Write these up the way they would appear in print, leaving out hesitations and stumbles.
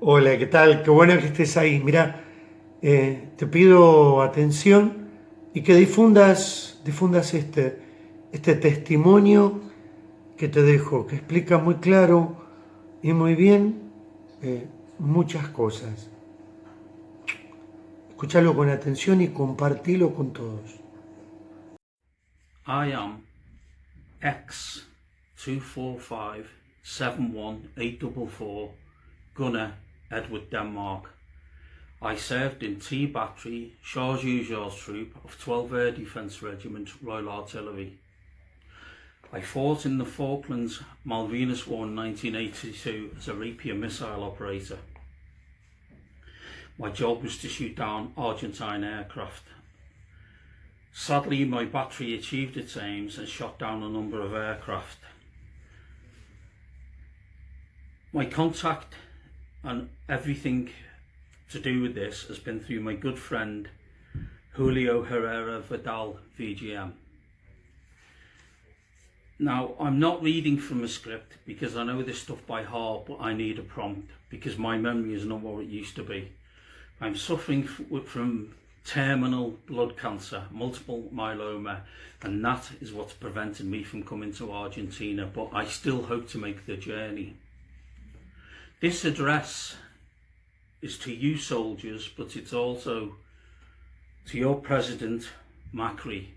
Hola, ¿qué tal? Qué bueno que estés ahí. Mira, te pido atención y que difundas este testimonio que te dejo, que explica muy claro y muy bien muchas cosas. Escúchalo con atención y compartilo con todos. I am X24571844 Gunner Edward Denmark. I served in T Battery Charles Usual's Troop of 12th Air Defence Regiment Royal Artillery. I fought in the Falklands Malvinas War in 1982 as a rapier missile operator. My job was to shoot down Argentine aircraft. Sadly, my battery achieved its aims and shot down a number of aircraft. My contact and everything to do with this has been through my good friend Julio Herrera Vidal, VGM. Now, I'm not reading from a script because I know this stuff by heart, but I need a prompt because my memory is not what it used to be. I'm suffering from terminal blood cancer, multiple myeloma, and that is what's prevented me from coming to Argentina, but I still hope to make the journey. This address is to you soldiers, but it's also to your President, Macri.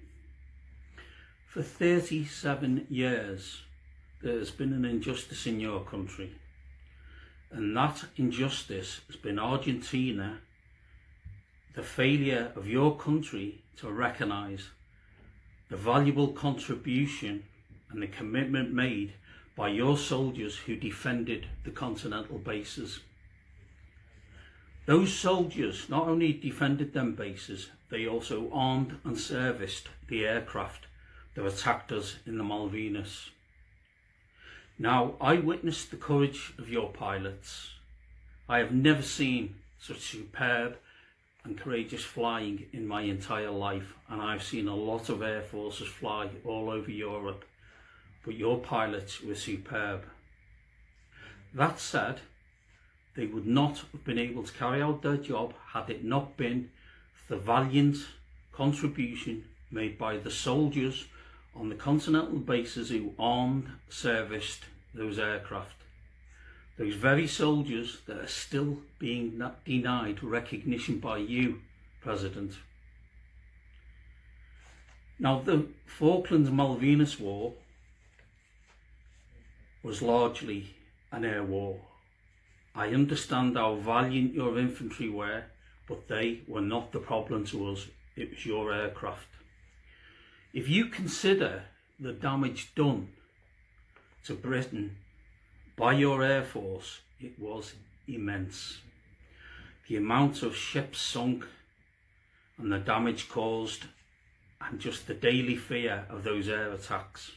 For 37 years, there has been an injustice in your country, and that injustice has been Argentina, the failure of your country to recognise the valuable contribution and the commitment made by your soldiers who defended the continental bases. Those soldiers not only defended them bases, they also armed and serviced the aircraft that attacked us in the Malvinas. Now, I witnessed the courage of your pilots. I have never seen such superb and courageous flying in my entire life, and I've seen a lot of air forces fly all over Europe, but your pilots were superb. That said, they would not have been able to carry out their job had it not been for the valiant contribution made by the soldiers on the continental bases who armed, serviced those aircraft. Those very soldiers that are still being denied recognition by you, President. Now, the Falklands Malvinas War was largely an air war. I understand how valiant your infantry were, but they were not the problem to us. It was your aircraft. If you consider the damage done to Britain by your Air Force, it was immense. The amount of ships sunk and the damage caused, and just the daily fear of those air attacks.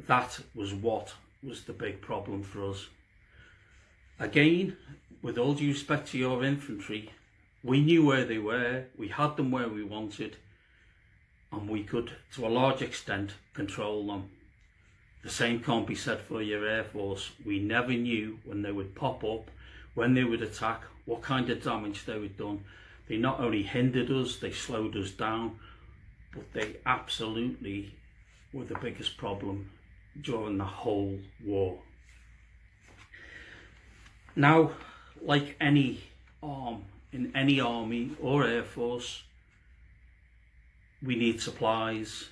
That was what was the big problem for us. Again, with all due respect to your infantry, we knew where they were, we had them where we wanted, and we could, to a large extent, control them. The same can't be said for your Air Force. We never knew when they would pop up, when they would attack, what kind of damage they would done. They not only hindered us, they slowed us down, but they absolutely were the biggest problem during the whole war. Now, like any arm in any army or Air Force, we need supplies,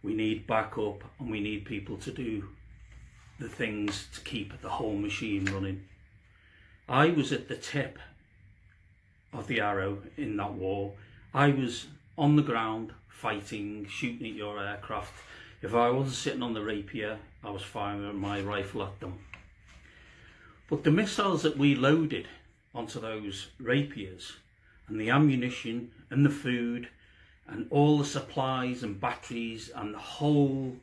we need backup, and we need people to do the things to keep the whole machine running. I was at the tip of the arrow in that war. I was on the ground fighting, shooting at your aircraft. If I wasn't sitting on the rapier, I was firing my rifle at them. But the missiles that we loaded onto those rapiers, and the ammunition and the food and all the supplies and batteries and the whole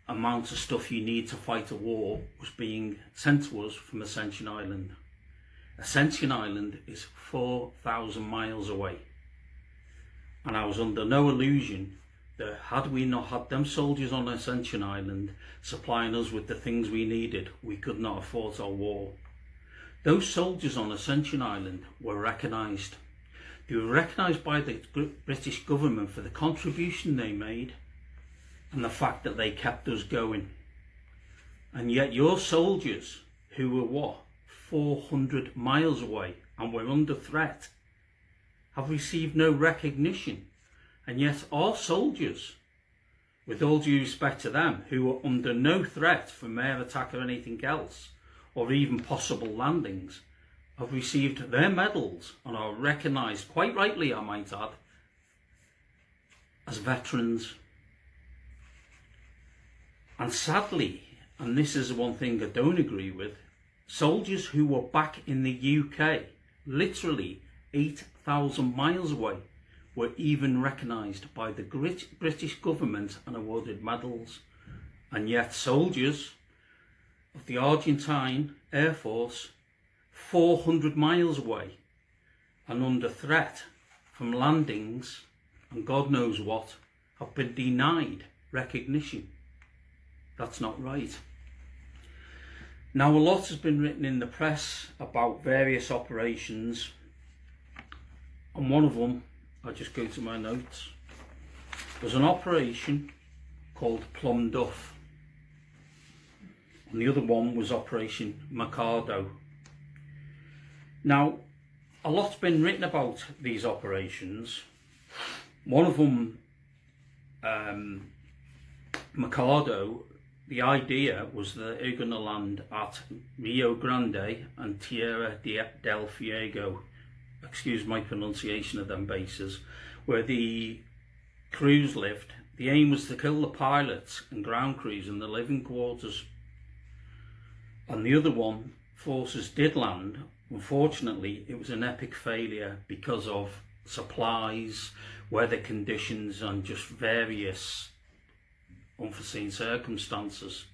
amount of stuff you need to fight a war, was being sent to us from Ascension Island. Ascension Island is 4,000 miles away, and I was under no illusion that had we not had them soldiers on Ascension Island supplying us with the things we needed, we could not have fought our war. Those soldiers on Ascension Island were recognised. They were recognised by the British government for the contribution they made and the fact that they kept us going. And yet your soldiers, who were 400 miles away and were under threat, have received no recognition. And yet our soldiers, with all due respect to them, who were under no threat from air attack or anything else, or even possible landings, have received their medals and are recognised, quite rightly I might add, as veterans. And sadly, and this is one thing I don't agree with, soldiers who were back in the UK, literally 8,000 miles away, were even recognised by the British government and awarded medals. And yet soldiers of the Argentine Air Force, 400 miles away and under threat from landings and God knows what, have been denied recognition. That's not right. Now, a lot has been written in the press about various operations, and one of them, I'll just go to my notes, was an operation called Plum Duff, and the other one was Operation Mikado. Now, a lot's been written about these operations. One of them, Mikado, the idea was that they're going to land at Rio Grande and Tierra del Fuego, excuse my pronunciation of them bases, where the crews lived. The aim was to kill the pilots and ground crews in the living quarters. And the other one, forces did land. Unfortunately, it was an epic failure because of supplies, weather conditions, and just various unforeseen circumstances.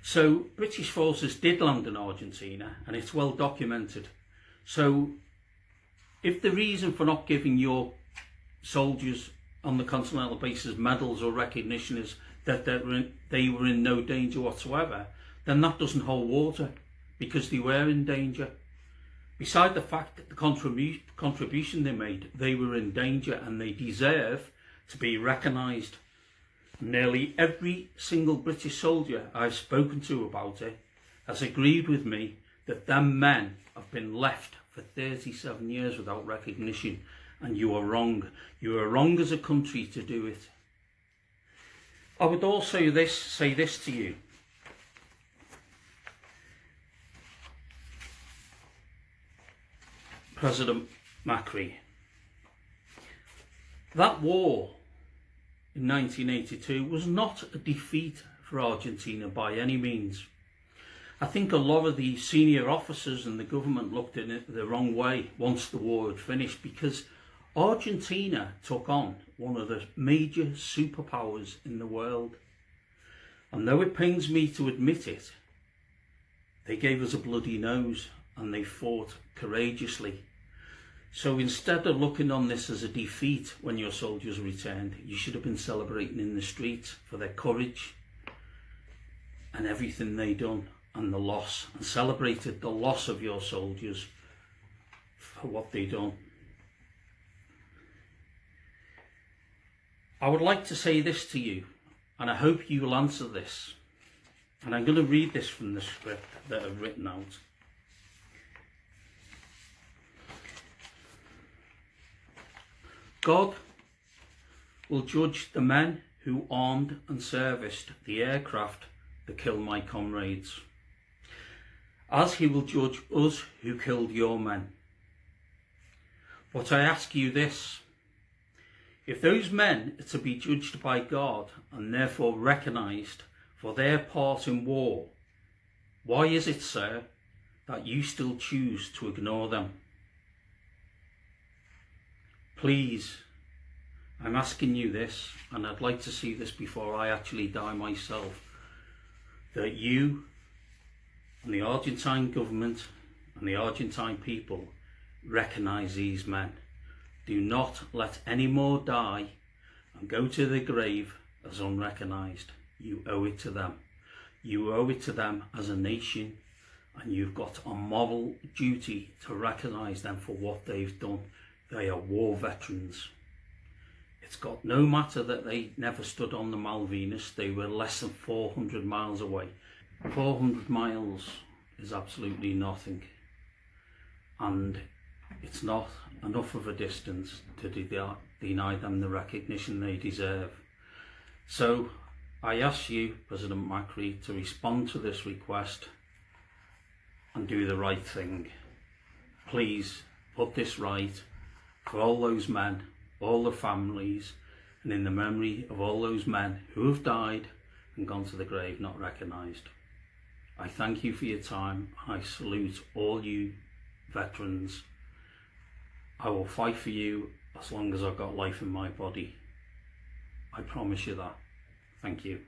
So British forces did land in Argentina, and it's well documented. So if the reason for not giving your soldiers on the continental bases medals or recognition is that they were in no danger whatsoever, then that doesn't hold water, because they were in danger. Beside the fact that the contribution they made, they were in danger and they deserve to be recognised. Nearly every single British soldier I've spoken to about it has agreed with me that them men have been left for 37 years without recognition, and you are wrong. You are wrong as a country to do it. I would also say this to you. President Macri, that war in 1982 was not a defeat for Argentina by any means. I think a lot of the senior officers in the government looked at it the wrong way once the war had finished, because Argentina took on one of the major superpowers in the world. And though it pains me to admit it, they gave us a bloody nose and they fought courageously. So instead of looking on this as a defeat when your soldiers returned, you should have been celebrating in the streets for their courage and everything they done, and the loss, and celebrated the loss of your soldiers for what they done. I would like to say this to you, and I hope you will answer this. And I'm going to read this from the script that I've written out. God will judge the men who armed and serviced the aircraft that killed my comrades, as he will judge us who killed your men. But I ask you this: if those men are to be judged by God and therefore recognised for their part in war, why is it, sir, that you still choose to ignore them? Please, I'm asking you this, and I'd like to see this before I actually die myself, that you and the Argentine government and the Argentine people recognise these men. Do not let any more die and go to the grave as unrecognised. You owe it to them. You owe it to them as a nation, and you've got a moral duty to recognise them for what they've done. They are war veterans. It's got no matter that they never stood on the Malvinas, they were less than 400 miles away. 400 miles is absolutely nothing, and it's not enough of a distance to deny them the recognition they deserve. So I ask you, President Macri, to respond to this request and do the right thing. Please put this right for all those men, all the families, and in the memory of all those men who have died and gone to the grave not recognised. I thank you for your time. I salute all you veterans. I will fight for you as long as I've got life in my body. I promise you that. Thank you.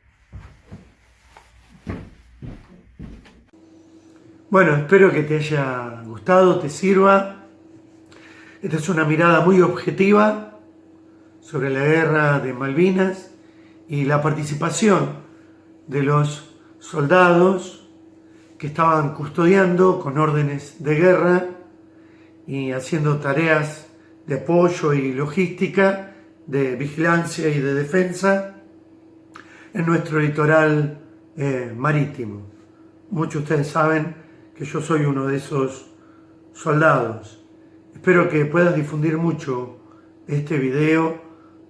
Bueno, espero que te haya gustado, te sirva. Esta es una mirada muy objetiva sobre la guerra de Malvinas y la participación de los soldados que estaban custodiando con órdenes de guerra y haciendo tareas de apoyo y logística, de vigilancia y de defensa en nuestro litoral marítimo. Muchos de ustedes saben que yo soy uno de esos soldados. Espero que puedas difundir mucho este video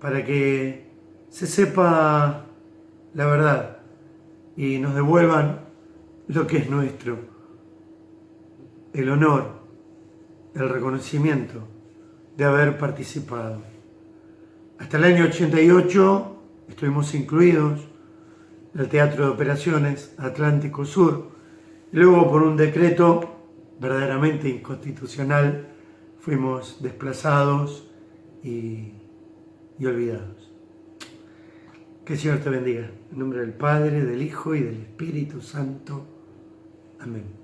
para que se sepa la verdad y nos devuelvan lo que es nuestro, el honor, el reconocimiento de haber participado. Hasta el año 88 estuvimos incluidos en el Teatro de Operaciones Atlántico Sur y luego por un decreto verdaderamente inconstitucional fuimos desplazados y olvidados. Que el Señor te bendiga. En nombre del Padre, del Hijo y del Espíritu Santo. Amén.